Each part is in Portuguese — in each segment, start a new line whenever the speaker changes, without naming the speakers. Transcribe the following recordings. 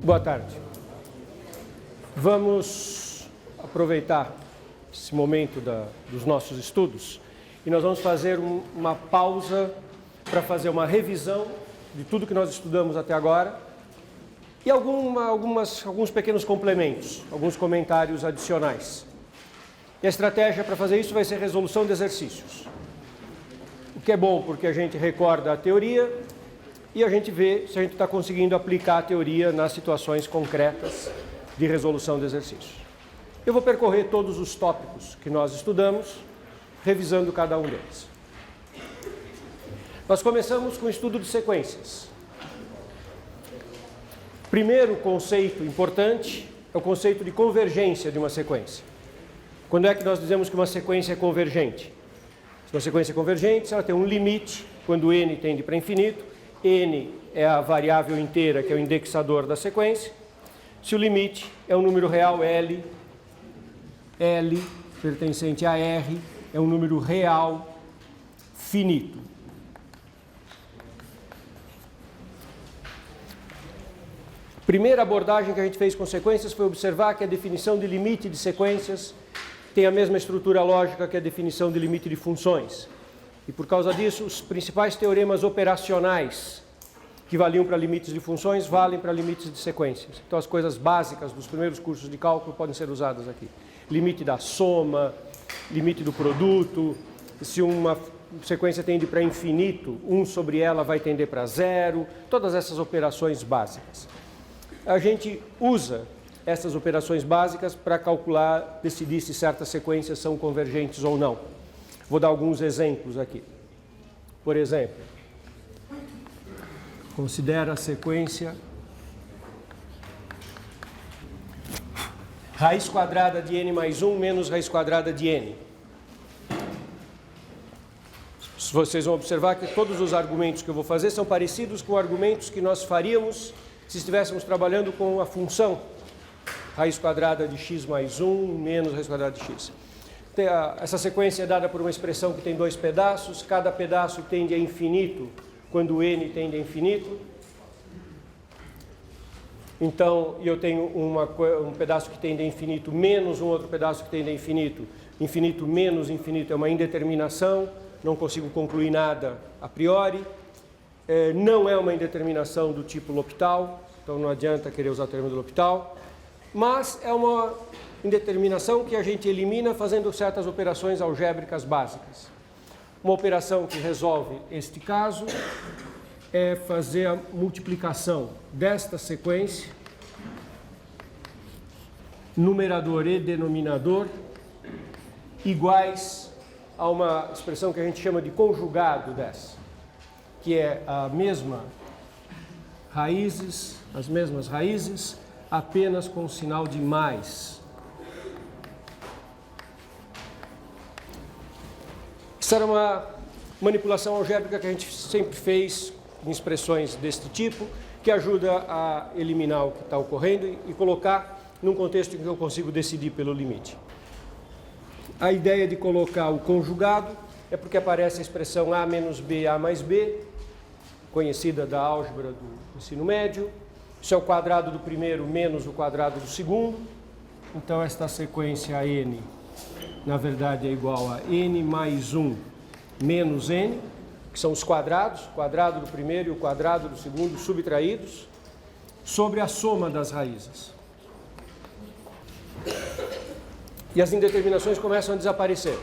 Boa tarde. Vamos aproveitar esse momento dos nossos estudos e nós vamos fazer uma pausa para fazer uma revisão de tudo que nós estudamos até agora e alguns pequenos complementos, alguns comentários adicionais. E a estratégia para fazer isso vai ser resolução de exercícios. O que é bom porque a gente recorda a teoria e a gente vê se a gente está conseguindo aplicar a teoria nas situações concretas de resolução de exercícios. Eu vou percorrer todos os tópicos que nós estudamos, revisando cada um deles. Nós começamos com o estudo de sequências. Primeiro conceito importante é o conceito de convergência de uma sequência. Quando é que nós dizemos que uma sequência é convergente? Se uma sequência é convergente, ela tem um limite, quando n tende para infinito, n é a variável inteira, que é o indexador da sequência. Se o limite é um número real L pertencente a R, é um número real finito. A primeira abordagem que a gente fez com sequências foi observar que a definição de limite de sequências tem a mesma estrutura lógica que a definição de limite de funções. E por causa disso, os principais teoremas operacionais que valiam para limites de funções valem para limites de sequências. Então as coisas básicas dos primeiros cursos de cálculo podem ser usadas aqui. Limite da soma, limite do produto, se uma sequência tende para infinito, 1 sobre ela vai tender para zero, todas essas operações básicas. A gente usa essas operações básicas para calcular, decidir se certas sequências são convergentes ou não. Vou dar alguns exemplos aqui. Por exemplo, considera a sequência raiz quadrada de n mais 1 menos raiz quadrada de n. Vocês vão observar que todos os argumentos que eu vou fazer são parecidos com argumentos que nós faríamos se estivéssemos trabalhando com a função raiz quadrada de x mais 1 menos raiz quadrada de x. Essa sequência é dada por uma expressão que tem dois pedaços, cada pedaço tende a infinito quando n tende a infinito. Então, eu tenho um pedaço que tende a infinito menos um outro pedaço que tende a infinito. Infinito menos infinito é uma indeterminação, não consigo concluir nada a priori. Não é uma indeterminação do tipo L'Hopital, então não adianta querer usar o termo do L'Hopital. Mas é uma indeterminação que a gente elimina fazendo certas operações algébricas básicas. Uma operação que resolve este caso é fazer a multiplicação desta sequência, numerador e denominador, iguais a uma expressão que a gente chama de conjugado dessa, que é a mesma raízes, as mesmas raízes, apenas com o sinal de mais. Isso era uma manipulação algébrica que a gente sempre fez em expressões deste tipo, que ajuda a eliminar o que está ocorrendo e colocar num contexto em que eu consigo decidir pelo limite. A ideia de colocar o conjugado é porque aparece a expressão A menos B, A mais B, conhecida da álgebra do ensino médio. Isso é o quadrado do primeiro menos o quadrado do segundo. Então, esta sequência n, na verdade, é igual a n mais 1 menos n, que são os quadrados, o quadrado do primeiro e o quadrado do segundo subtraídos, sobre a soma das raízes. E as indeterminações começam a desaparecer.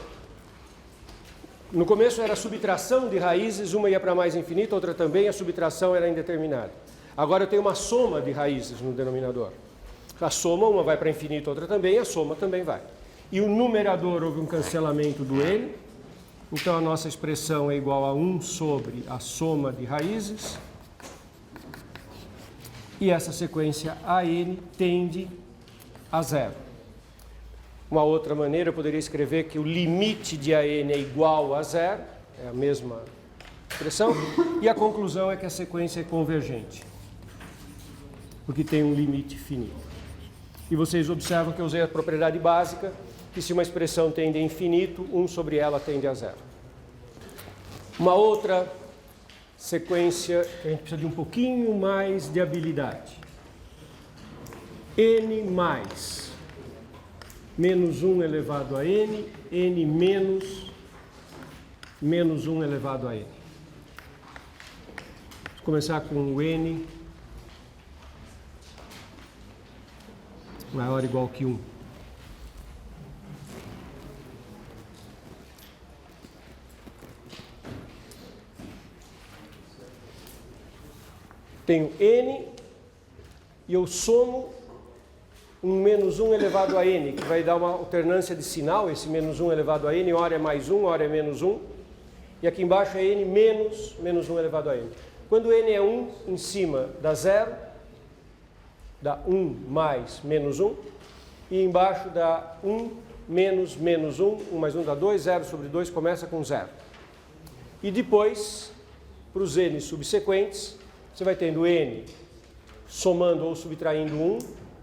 No começo era a subtração de raízes, uma ia para mais infinito, outra também, a subtração era indeterminada. Agora eu tenho uma soma de raízes no denominador. A soma, uma vai para infinito, outra também, a soma também vai. E o numerador, houve um cancelamento do n, então a nossa expressão é igual a 1 sobre a soma de raízes. E essa sequência AN tende a zero. Uma outra maneira, eu poderia escrever que o limite de AN é igual a zero, é a mesma expressão, e a conclusão é que a sequência é convergente, porque tem um limite finito. E vocês observam que eu usei a propriedade básica, que se uma expressão tende a infinito, 1 sobre ela tende a zero. Uma outra sequência que a gente precisa de um pouquinho mais de habilidade. n mais menos 1 elevado a n, n menos 1 elevado a n. Vou começar com o n maior ou igual que 1. Tenho n e eu somo um menos 1 elevado a n, que vai dar uma alternância de sinal, esse menos 1 elevado a n, ora é mais 1, ora é menos 1. E aqui embaixo é n menos 1 elevado a n. Quando n é 1, em cima dá 0, dá 1 mais menos 1. E embaixo dá 1 menos 1, 1 mais 1 dá 2, 0 sobre 2 começa com 0. E depois, para os n subsequentes, você vai tendo n somando ou subtraindo 1,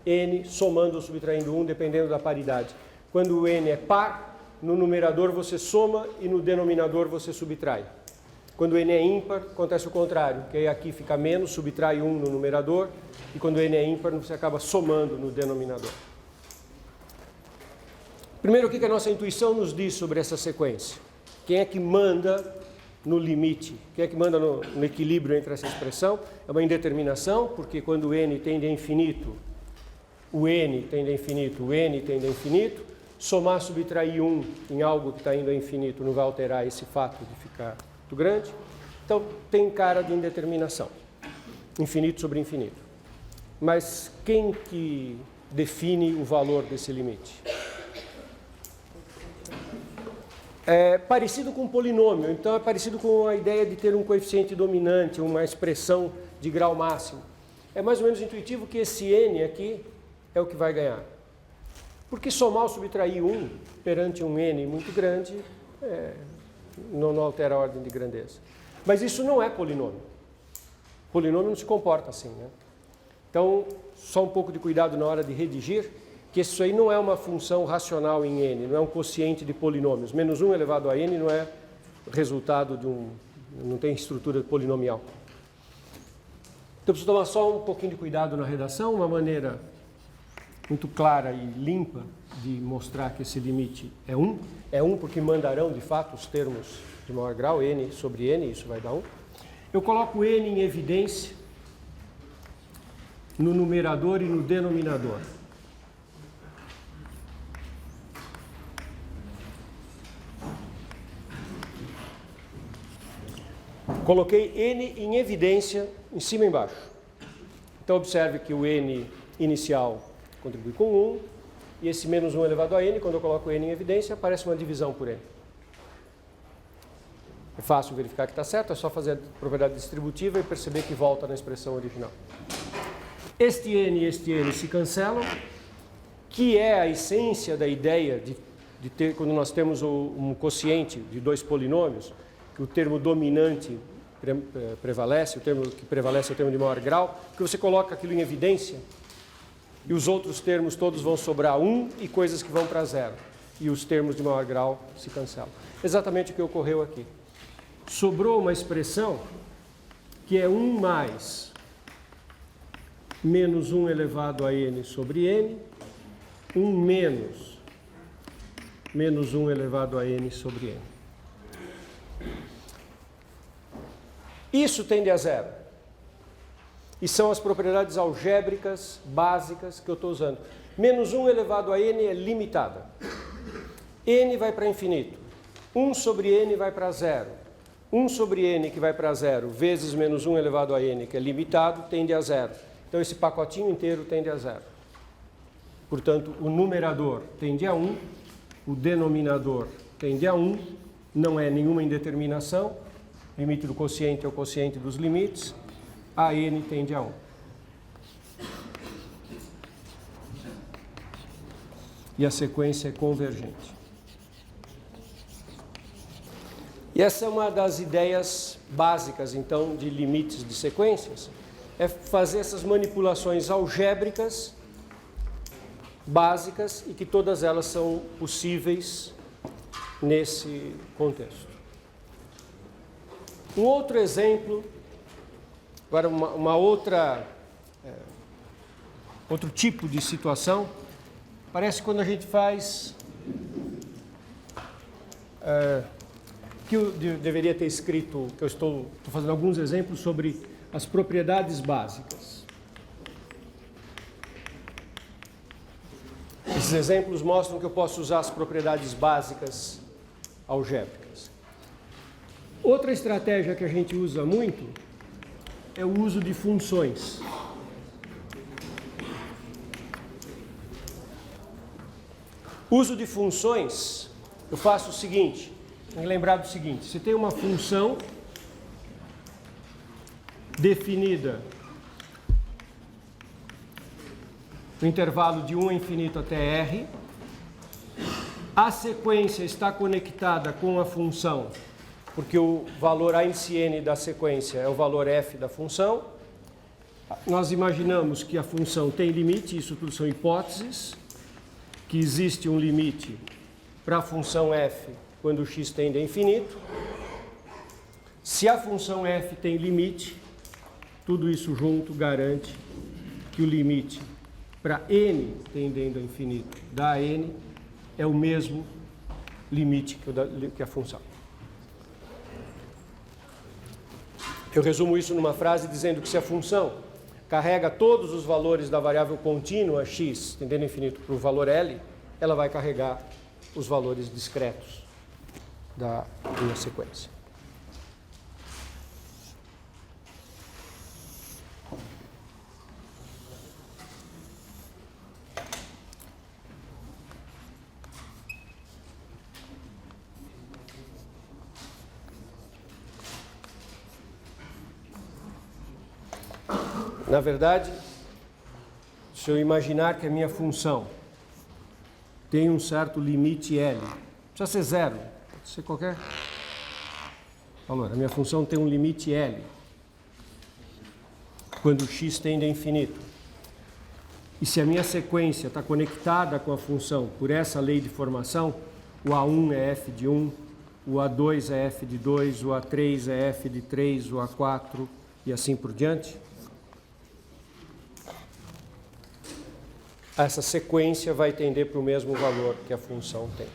n somando ou subtraindo 1, dependendo da paridade. Quando o n é par, no numerador você soma e no denominador você subtrai. Quando o n é ímpar, acontece o contrário, que aí aqui fica menos, subtrai 1 no numerador, e quando o n é ímpar, você acaba somando no denominador. Primeiro, o que a nossa intuição nos diz sobre essa sequência? Quem é que manda no limite? Quem é que manda no equilíbrio entre essa expressão? É uma indeterminação, porque quando o n tende a infinito, o n tende a infinito, o n tende a infinito. Somar, subtrair 1 em algo que está indo a infinito não vai alterar esse fato de ficar muito grande. Então, tem cara de indeterminação. Infinito sobre infinito. Mas quem que define o valor desse limite? É parecido com um polinômio, então é parecido com a ideia de ter um coeficiente dominante, uma expressão de grau máximo. É mais ou menos intuitivo que esse n aqui é o que vai ganhar. Porque somar ou subtrair 1 perante um n muito grande não altera a ordem de grandeza. Mas isso não é polinômio. Polinômio não se comporta assim, né? Então, só um pouco de cuidado na hora de redigir, que isso aí não é uma função racional em n, não é um quociente de polinômios. Menos 1 elevado a n não é resultado de não tem estrutura polinomial. Então, preciso tomar só um pouquinho de cuidado na redação, uma maneira muito clara e limpa de mostrar que esse limite é 1. É 1 porque mandarão, de fato, os termos de maior grau, n sobre n, isso vai dar 1. Eu coloco n em evidência no numerador e no denominador. Coloquei n em evidência em cima e embaixo. Então, observe que o n inicial contribui com 1, e esse menos 1 elevado a n, quando eu coloco n em evidência, aparece uma divisão por n. É fácil verificar que está certo, é só fazer a propriedade distributiva e perceber que volta na expressão original. Este n e este n se cancelam, que é a essência da ideia de ter, quando nós temos um quociente de dois polinômios, que o termo dominante prevalece, o termo que prevalece é o termo de maior grau, que você coloca aquilo em evidência e os outros termos todos vão sobrar 1 e coisas que vão para 0. E os termos de maior grau se cancelam. Exatamente o que ocorreu aqui. Sobrou uma expressão que é 1 mais menos 1 elevado a n sobre n, 1 menos 1 elevado a n sobre n. Isso tende a 0. E são as propriedades algébricas básicas que eu estou usando. Menos 1 elevado a n é limitada. N vai para infinito. 1 sobre n vai para 0. 1 sobre n que vai para 0 vezes menos 1 elevado a n, que é limitado, tende a 0. Então, esse pacotinho inteiro tende a 0. Portanto, o numerador tende a 1, o denominador tende a 1, não é nenhuma indeterminação. Limite do quociente é o quociente dos limites. A n tende a 1. E a sequência é convergente. E essa é uma das ideias básicas, então, de limites de sequências. É fazer essas manipulações algébricas básicas e que todas elas são possíveis nesse contexto. Um outro exemplo, agora uma outra outro tipo de situação, parece quando a gente faz... que eu deveria ter escrito, que eu estou fazendo alguns exemplos sobre as propriedades básicas. Esses exemplos mostram que eu posso usar as propriedades básicas algébricas. Outra estratégia que a gente usa muito é o uso de funções. Uso de funções, eu faço o seguinte, tem que lembrar do seguinte, você tem uma função definida no intervalo de 1 a infinito até R, a sequência está conectada com a função, porque o valor A índice n da sequência é o valor f da função. Nós imaginamos que a função tem limite, isso tudo são hipóteses, que existe um limite para a função f quando o x tende a infinito. Se a função f tem limite, tudo isso junto garante que o limite para n tendendo a infinito da n é o mesmo limite que a função. Eu resumo isso numa frase dizendo que se a função carrega todos os valores da variável contínua x tendendo a infinito para o valor L, ela vai carregar os valores discretos da minha sequência. Na verdade, se eu imaginar que a minha função tem um certo limite L, precisa ser zero, pode ser qualquer valor. A minha função tem um limite L quando x tende a infinito. E se a minha sequência está conectada com a função por essa lei de formação, o A1 é f de 1, o A2 é f de 2, o A3 é f de 3, o A4 e assim por diante, essa sequência vai tender para o mesmo valor que a função tende.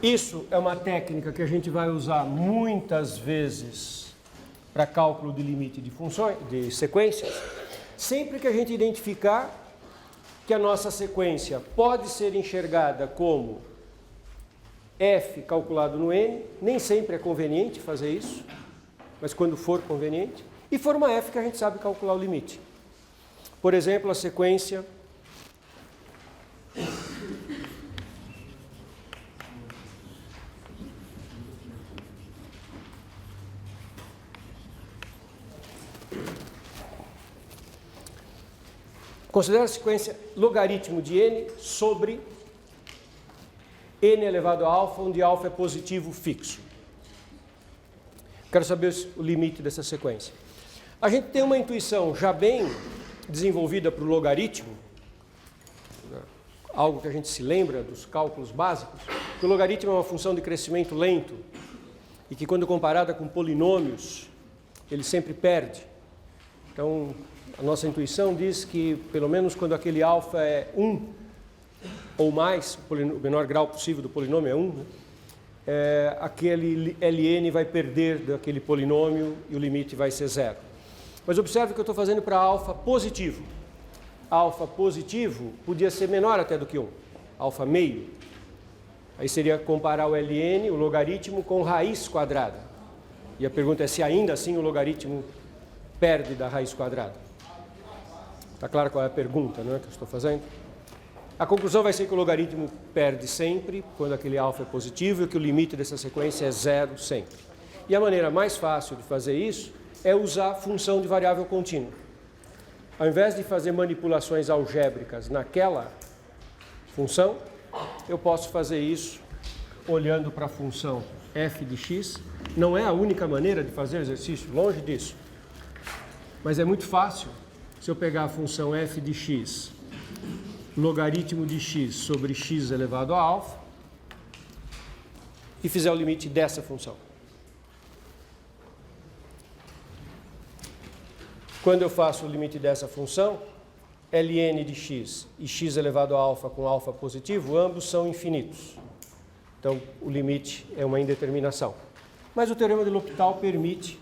Isso é uma técnica que a gente vai usar muitas vezes para cálculo de limite de funções, de sequências, sempre que a gente identificar que a nossa sequência pode ser enxergada como f calculado no n, nem sempre é conveniente fazer isso, mas quando for conveniente, e for uma f que a gente sabe calcular o limite. Por exemplo, a sequência considera a sequência logaritmo de n sobre n elevado a alfa, onde alfa é positivo fixo. Quero saber o limite dessa sequência. A gente tem uma intuição já bem desenvolvida para o logaritmo, algo que a gente se lembra dos cálculos básicos, que o logaritmo é uma função de crescimento lento e que quando comparada com polinômios, ele sempre perde. Então, a nossa intuição diz que, pelo menos quando aquele alfa é 1 ou mais, o menor grau possível do polinômio é 1, né? Aquele ln vai perder daquele polinômio e o limite vai ser zero. Mas observe que eu estou fazendo para alfa positivo. Alfa positivo podia ser menor até do que 1, alfa meio. Aí seria comparar o ln, o logaritmo, com raiz quadrada. E a pergunta é se ainda assim o logaritmo perde da raiz quadrada. Está claro qual é a pergunta, não é, que eu estou fazendo? A conclusão vai ser que o logaritmo perde sempre quando aquele alfa é positivo e que o limite dessa sequência é zero sempre. E a maneira mais fácil de fazer isso é usar função de variável contínua. Ao invés de fazer manipulações algébricas naquela função, eu posso fazer isso olhando para a função f de x. Não é a única maneira de fazer o exercício, longe disso. Mas é muito fácil se eu pegar a função f de x, logaritmo de x sobre x elevado a alfa, e fizer o limite dessa função. Quando eu faço o limite dessa função, ln de x e x elevado a alfa com alfa positivo, ambos são infinitos. Então, o limite é uma indeterminação. Mas o teorema de L'Hopital permite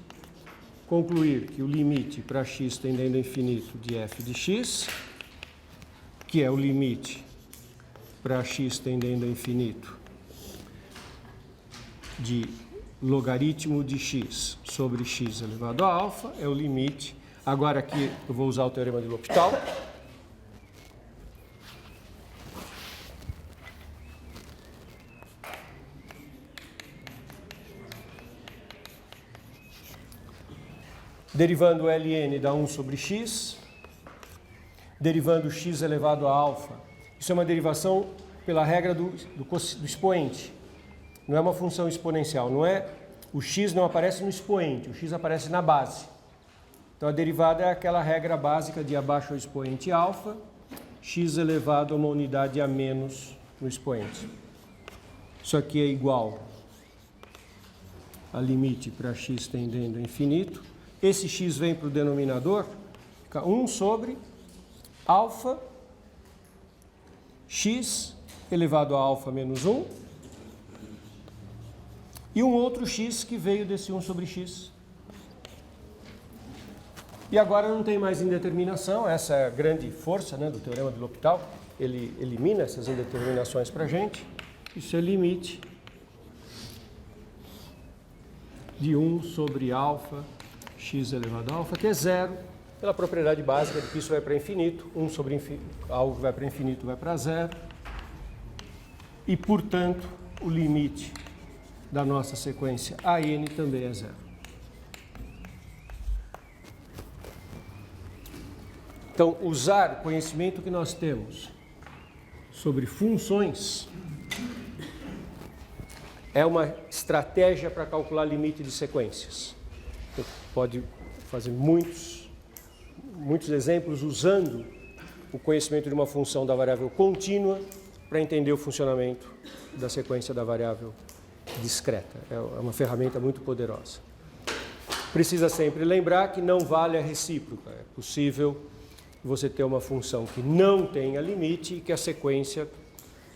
concluir que o limite para x tendendo a infinito de f de x, que é o limite para x tendendo a infinito de logaritmo de x sobre x elevado a alfa, é o limite. Agora aqui eu vou usar o teorema de L'Hopital. Derivando ln dá 1 sobre x, derivando x elevado a alfa. Isso é uma derivação pela regra do expoente. Não é uma função exponencial, não é? O x não aparece no expoente, o x aparece na base. Então a derivada é aquela regra básica de abaixo ao expoente alfa, x elevado a uma unidade a menos no expoente. Isso aqui é igual a limite para x tendendo a infinito. Esse x vem para o denominador, fica 1 sobre alfa x elevado a alfa menos 1 e um outro x que veio desse 1 sobre x. E agora não tem mais indeterminação, essa é a grande força, né, do teorema de L'Hopital, ele elimina essas indeterminações para a gente. Isso é limite de 1 sobre alfa x elevado a alfa, que é zero, pela propriedade básica de que isso vai para infinito, 1 sobre algo que vai para infinito vai para zero, e, portanto, o limite da nossa sequência AN também é zero. Então, usar o conhecimento que nós temos sobre funções é uma estratégia para calcular limite de sequências. Você pode fazer muitos exemplos usando o conhecimento de uma função da variável contínua para entender o funcionamento da sequência da variável discreta. É uma ferramenta muito poderosa. Precisa sempre lembrar que não vale a recíproca. É possível você ter uma função que não tenha limite e que a sequência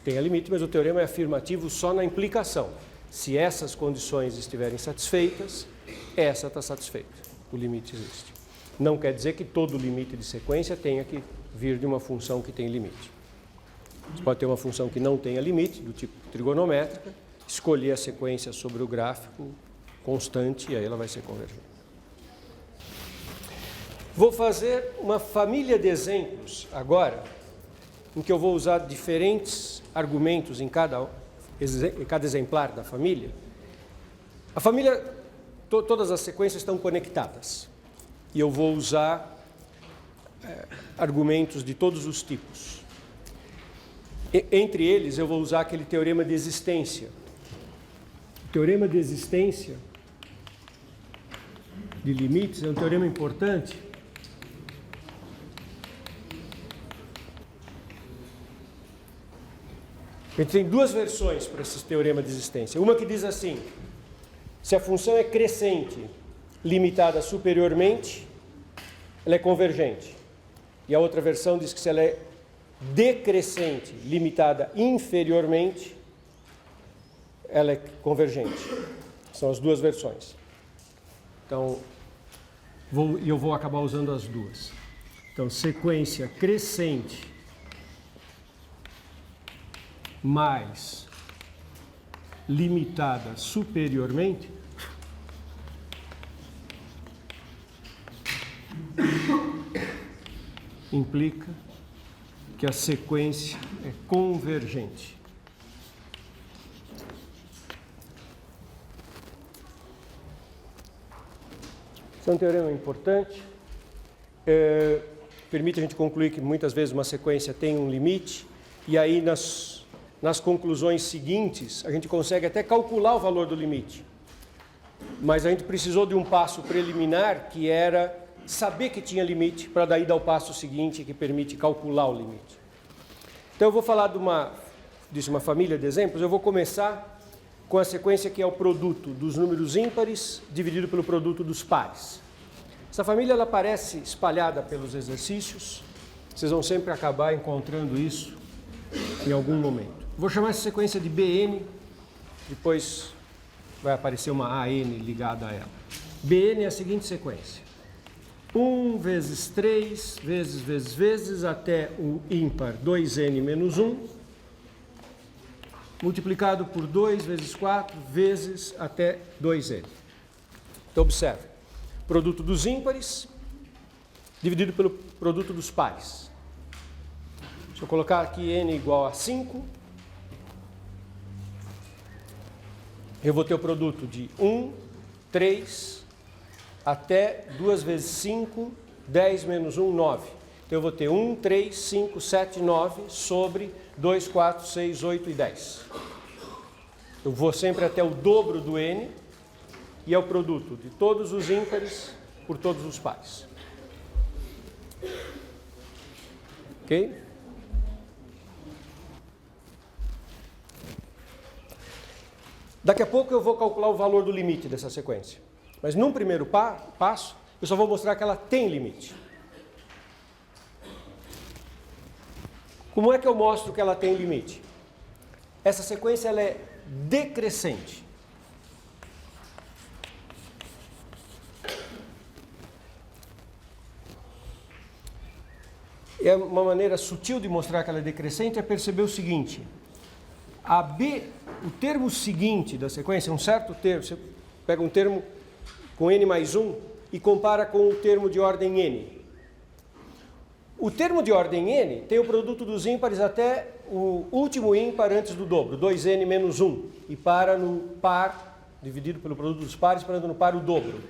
tenha limite, mas o teorema é afirmativo só na implicação. Se essas condições estiverem satisfeitas, essa está satisfeita. O limite existe. Não quer dizer que todo limite de sequência tenha que vir de uma função que tem limite. Você pode ter uma função que não tenha limite, do tipo trigonométrica, escolher a sequência sobre o gráfico constante e aí ela vai ser convergente. Vou fazer uma família de exemplos agora, em que eu vou usar diferentes argumentos em cada exemplar da família. A família, todas as sequências estão conectadas e eu vou usar argumentos de todos os tipos. Entre eles, eu vou usar aquele teorema de existência. O teorema de existência de limites é um teorema importante. A gente tem duas versões para esse teorema de existência. Uma que diz assim: se a função é crescente limitada superiormente, ela é convergente. E a outra versão diz que se ela é decrescente limitada inferiormente, ela é convergente. São as duas versões. Então, eu vou acabar usando as duas. Então, sequência crescente mais limitada superiormente implica que a sequência é convergente. Esse é um teorema importante. Permite a gente concluir que muitas vezes uma sequência tem um limite e aí nas conclusões seguintes a gente consegue até calcular o valor do limite. Mas a gente precisou de um passo preliminar que era saber que tinha limite para daí dar o passo seguinte que permite calcular o limite. Então eu vou falar de uma família de exemplos. Eu vou começar com a sequência que é o produto dos números ímpares dividido pelo produto dos pares. Essa família ela aparece espalhada pelos exercícios Vocês vão sempre acabar encontrando isso em algum momento. Vou chamar essa sequência de Bn, depois vai aparecer uma AN ligada a ela. Bn é a seguinte sequência. 1 vezes 3, vezes, até o ímpar 2n menos 1, multiplicado por 2 vezes 4, vezes até 2n. Então, observe. Produto dos ímpares dividido pelo produto dos pares. Deixa eu colocar aqui n igual a 5. Eu vou ter o produto de 1, 3, até 2 vezes 5, 10 menos 1, 9. Então, eu vou ter 1, 3, 5, 7, 9 sobre 2, 4, 6, 8 e 10. Eu vou sempre até o dobro do n e é o produto de todos os ímpares por todos os pares. Ok? Daqui a pouco eu vou calcular o valor do limite dessa sequência. Mas num primeiro passo, eu só vou mostrar que ela tem limite. Como é que eu mostro que ela tem limite? Essa sequência ela é decrescente. É uma maneira sutil de mostrar que ela é decrescente é perceber o seguinte. O termo seguinte da sequência, um certo termo, você pega um termo com n mais 1 e compara com o termo de ordem n. O termo de ordem n tem o produto dos ímpares até o último ímpar antes do dobro, 2n menos 1, e para no par, dividido pelo produto dos pares, parando no par o dobro.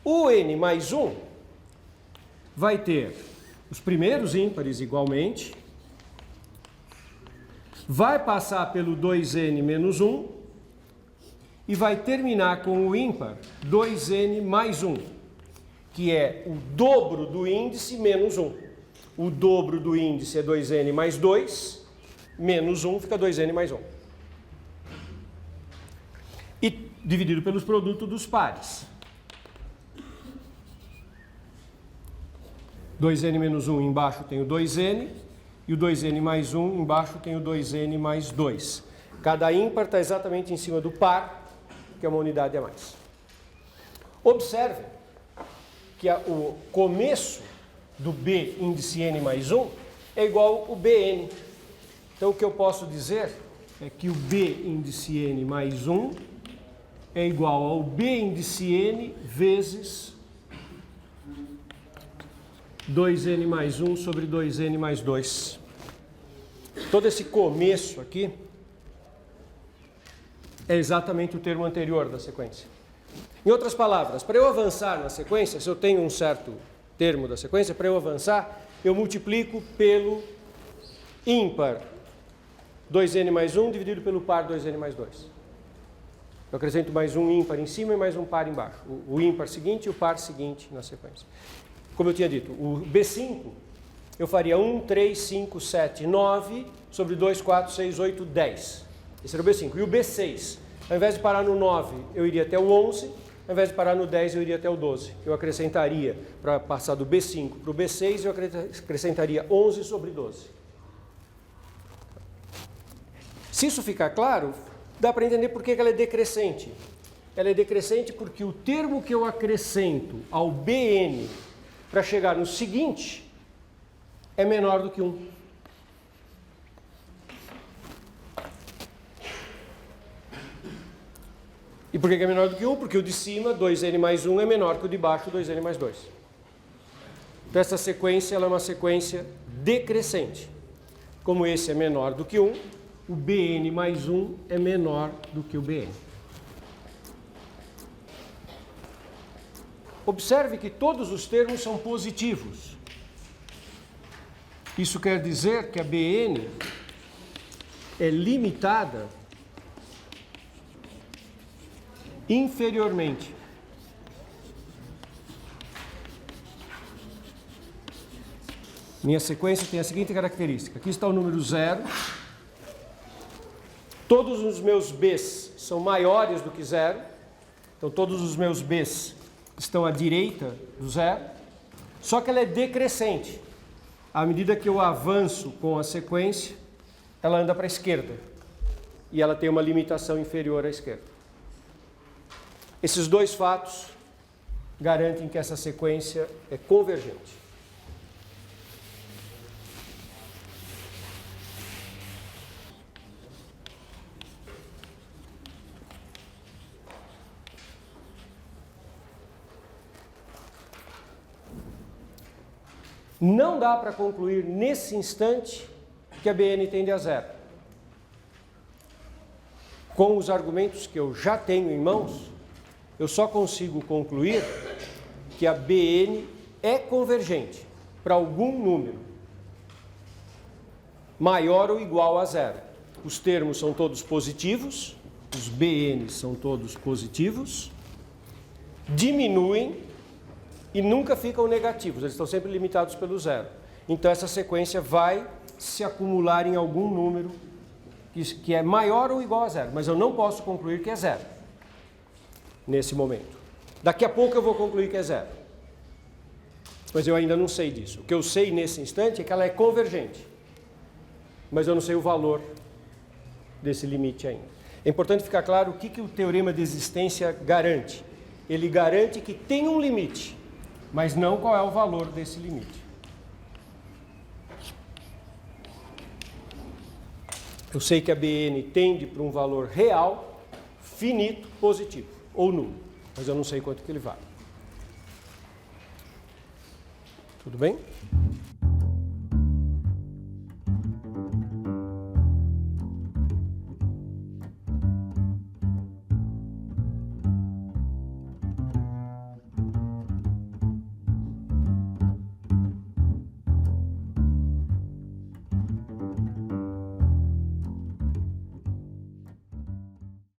O n mais 1 vai ter os primeiros ímpares igualmente, vai passar pelo 2n menos 1 e vai terminar com o ímpar 2n mais 1, que é o dobro do índice menos 1. O dobro do índice é 2n mais 2, menos 1 fica 2n mais 1. E dividido pelos produtos dos pares. 2n menos 1 embaixo tem o 2n, e o 2n mais 1 embaixo tem o 2n mais 2. Cada ímpar está exatamente em cima do par, que é uma unidade a mais. Observe que o começo do B índice n mais 1 é igual ao Bn. Então, o que eu posso dizer é que o B índice n mais 1 é igual ao B índice n vezes 2n mais 1 sobre 2n mais 2. Todo esse começo aqui é exatamente o termo anterior da sequência. Em outras palavras, para eu avançar na sequência, se eu tenho um certo termo da sequência, para eu avançar, eu multiplico pelo ímpar 2n mais 1 dividido pelo par 2n mais 2. Eu acrescento mais um ímpar em cima e mais um par embaixo. O ímpar seguinte e o par seguinte na sequência. Como eu tinha dito, o B5, eu faria 1, 3, 5, 7, 9 sobre 2, 4, 6, 8, 10. Esse era o B5. E o B6, ao invés de parar no 9, eu iria até o 11. Ao invés de parar no 10, eu iria até o 12. Eu acrescentaria, para passar do B5 para o B6, eu acrescentaria 11 sobre 12. Se isso ficar claro, dá para entender por que ela é decrescente. Ela é decrescente porque o termo que eu acrescento ao Bn para chegar no seguinte é menor do que 1. E por que é menor do que 1? Porque o de cima, 2n mais 1, é menor que o de baixo, 2n mais 2. Então, essa sequência ela é uma sequência decrescente. Como esse é menor do que 1, o Bn mais 1 é menor do que o Bn. Observe que todos os termos são positivos. Isso quer dizer que a Bn é limitada inferiormente. Minha sequência tem a seguinte característica. Aqui está o número 0. Todos os meus Bs são maiores do que 0. Então, todos os meus Bs estão à direita do 0. Só que ela é decrescente. À medida que eu avanço com a sequência, ela anda para a esquerda. E ela tem uma limitação inferior à esquerda. Esses dois fatos garantem que essa sequência é convergente. Não dá para concluir nesse instante que a BN tende a zero. Com os argumentos que eu já tenho em mãos, eu só consigo concluir que a BN é convergente para algum número maior ou igual a zero. Os termos são todos positivos, os BNs são todos positivos, diminuem e nunca ficam negativos, eles estão sempre limitados pelo zero. Então essa sequência vai se acumular em algum número que é maior ou igual a zero, mas eu não posso concluir que é zero nesse momento. Daqui a pouco eu vou concluir que é zero, mas eu ainda não sei disso. O que eu sei nesse instante é que ela é convergente, mas eu não sei o valor desse limite ainda. É importante ficar claro o que o teorema de existência garante. Ele garante que tem um limite, mas não qual é o valor desse limite. Eu sei que a BN tende para um valor real, finito, positivo, ou nulo, mas eu não sei quanto que ele vale. Tudo bem?